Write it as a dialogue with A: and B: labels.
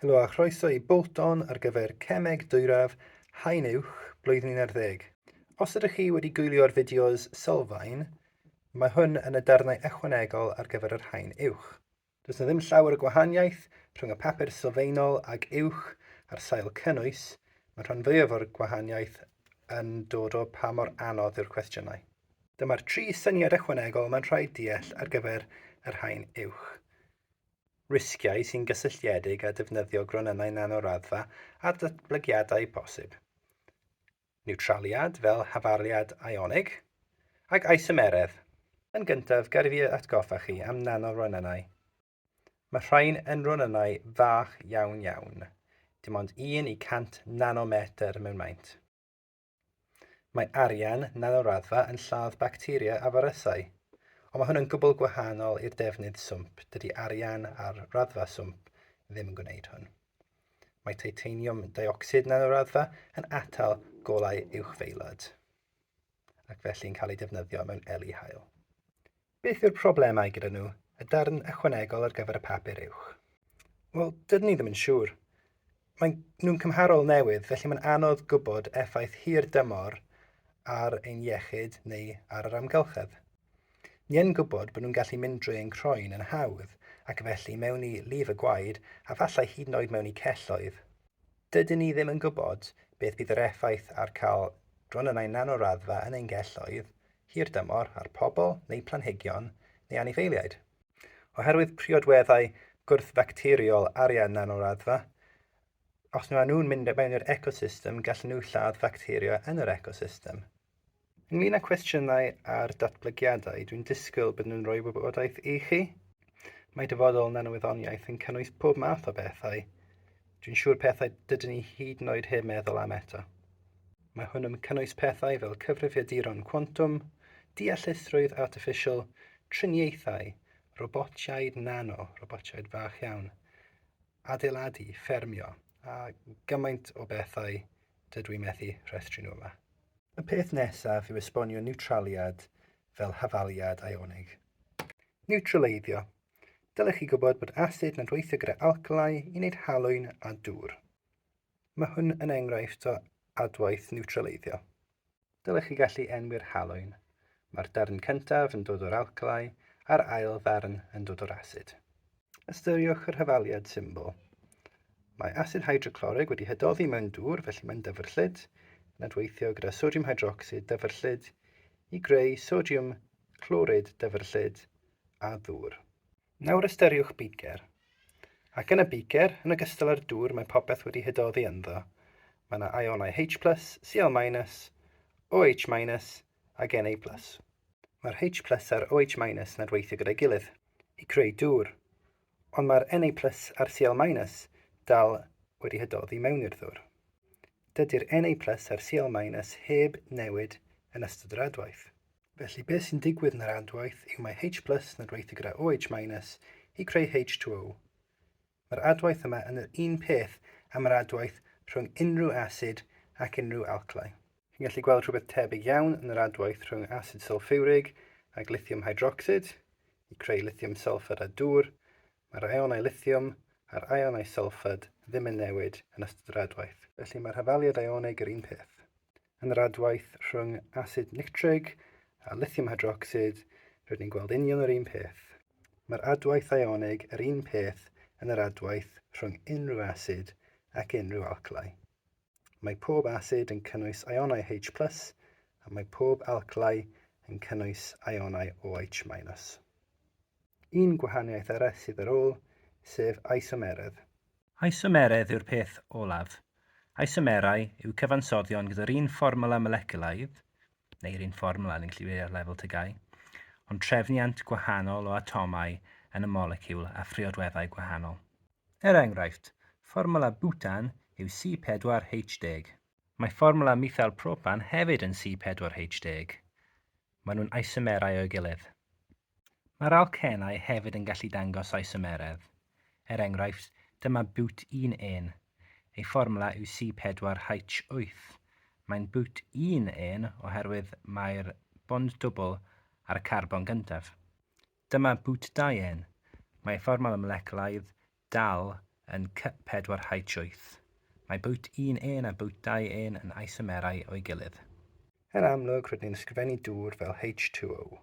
A: Helo a chroeso i Bl11 ar gyfer Cemeg Dwyradd Haen Uwch blwyddyn 11. Os ydych chi wedi gwylio'r fideos sylfaen, mae hwn yn y darnau ychwanegol ar gyfer yr haen uwch. Does na ddim llawer o gwahaniaeth rhwng y papur sylfaenol ag uwch ar sail cynnwys. Mae rhan fwyaf o'r gwahaniaeth yn dod o pa mor anodd yw'r cwestiynau. Dyma'r 3 syniad ychwanegol mae'n rhaid deall ar gyfer yr haen uwch. Risgiau sy'n gysylltiedig â defnyddio gronynau nanoraddfa a datblygiadau posib. Niwtraliad fel hafaliad ionig, ac isomeredd. Yn gyntaf, gad i fi atgoffa chi am nanogronynau. Mae rhain yn ronynau fach iawn iawn, dim ond 1 i 100 nanometr mewn maint. Mae arian nanoraddfa yn lladd bacteria a firysau, ond mae hwn yn gwbl gwahanol i'r defnydd swmp. Dydy arian a'r raddfa swmp ddim yn gwneud hwn. Mae titanium diocsid nanoraddfa yn atal golau uwchfeilod, ac felly'n cael ei defnyddio mewn eli haul. Beth yw'r problemau gyda nhw, y darn ychwanegol ar gyfer y papur uwch? Wel, dydyn ni ddim yn siŵr. Mae nhw'n cymharol newydd, felly mae'n anodd gwybod effaith hir dymor ar ein iechyd neu ar yr amgylchedd. Ni yn gwybod bod nhw'n gallu mynd drwy ein croen yn hawdd, ac felly mewn i lif y gwaed a falle hyd yn oed mewn i celloedd. Dydyn ni ddim yn gwybod beth bydd yr effaith ar cael gronynau nanoraddfa yn ein gelloedd, hir dymor ar pobl neu planhigion neu anifeiliaid. Oherwydd priodweddau gwrthfacteriol arian nanoraddfa, os nhw'n mynd mewn i'r ecosystem, gallen nhw lladd facteria yn yr ecosystem. Ynglŷn â cwestiynau a'r datblygiadau, dwi'n disgwyl bod nhw'n rhoi wybodaeth i chi. Mae dyfodol nanowyddoniaeth yn cynnwys pob math o bethau. Dwi'n siŵr pethau dydyn ni hyd yn oed heb meddwl am eto. Mae hwn yn cynnwys pethau fel cyfrifiaduron cwantwm, deallusrwydd artiffisial, triniaethau, robotiaid nano, robotiaid fach iawn, adeiladu, ffermio, a gymaint o bethau dydw i methu rhestru nhw yma. Y peth nesaf yw esbonio niwtraliad fel hafaliad ionig. Niwtraleiddio. Dylech chi gwybod bod asid yn weithio gyda alcalau i wneud halwyn a dŵr. Mae hwn yn enghraifft o adwaith niwtraleiddio. Dylech chi gallu enwi'r halwyn. Mae'r darn cyntaf yn dod o'r alcalau a'r ail ddarn yn dod o'r asid. Ystyriwch yr hafaliad symbol. Mae asid hydroclorig wedi hydoddi mewn dŵr, felly mae'n dyfrllyd, yn adweithio gyda sodiwm hydrocsid dyfrllyd i greu sodiwm clorid dyfrllyd a ddŵr. Nawr ystyriwch beaker. Ac yn y beaker, yn ogystal â'r dŵr, mae popeth wedi hydoddi ynddo. Mae yna ionau H+, Cl-, OH- ac Na+. Mae'r H+ a'r OH- yn adweithio gyda'i gilydd i creu dŵr, ond mae'r Na+ a'r Cl- dal wedi hydoddi mewn i'r ddŵr. Dydy'r Na+ a'r Cl- heb newid yn ystod yr adwaith. Felly beth sy'n digwydd yn yr adwaith yw mae H+ yn adweithio gyda OH- i creu H2O. Mae'r adwaith yma yn yr un peth am yr adwaith rhwng unrhyw asid ac unrhyw alcalau. Chi'n gallu gweld rhywbeth tebyg iawn yn yr adwaith rhwng asid sulfuric ac lithium hydrocsid i creu lithium sulfad a dŵr. Mae'r ionau lithium a'r ionau sulfad ddim yn newid yn ystod yr adwaith. Felly mae'r hafaliad ionig yr un peth. Yn yr adwaith rhwng asid nictrig a lithium hydrocsid, rydyn ni'n gweld union yr un peth. Mae'r adwaith ionig yr un peth yn yr adwaith rhwng unrhyw asid ac unrhyw alcalau. Mae pob asid yn cynnwys ionau H+, a mae pob alcalau yn cynnwys ionau OH-. Un gwahaniaeth arall sydd ar ôl, sef isomeredd.
B: Isomeredd yw'r peth olaf. Isomerau yw cyfansoddion gyda'r un fformwla moleculaidd, neu'r un fformwla yn gallu ar lefel TGAU, ond trefniant gwahanol o atomau yn y moleciwl a phriodweddau gwahanol. Er enghraifft, fformwla butan yw C4H10. Mae fformwla methylpropan hefyd yn C4H10. Maen nhw'n isomerau o'i gilydd. Mae'r alcenau hefyd yn gallu dangos isomeredd. Er enghraifft, dyma but1N. Ei fformwla yw C4H8. Mae'n but1N oherwydd mae'r bond dwbl ar y carbon gyntaf. Dyma but2N. Mae fformwla moleculaidd dal yn C4H8. Mae bwt 1 a bwt 2 yn isomerau o'i gilydd.
A: Yn amlwg, rydyn ni'n ysgrifennu dŵr fel H2O.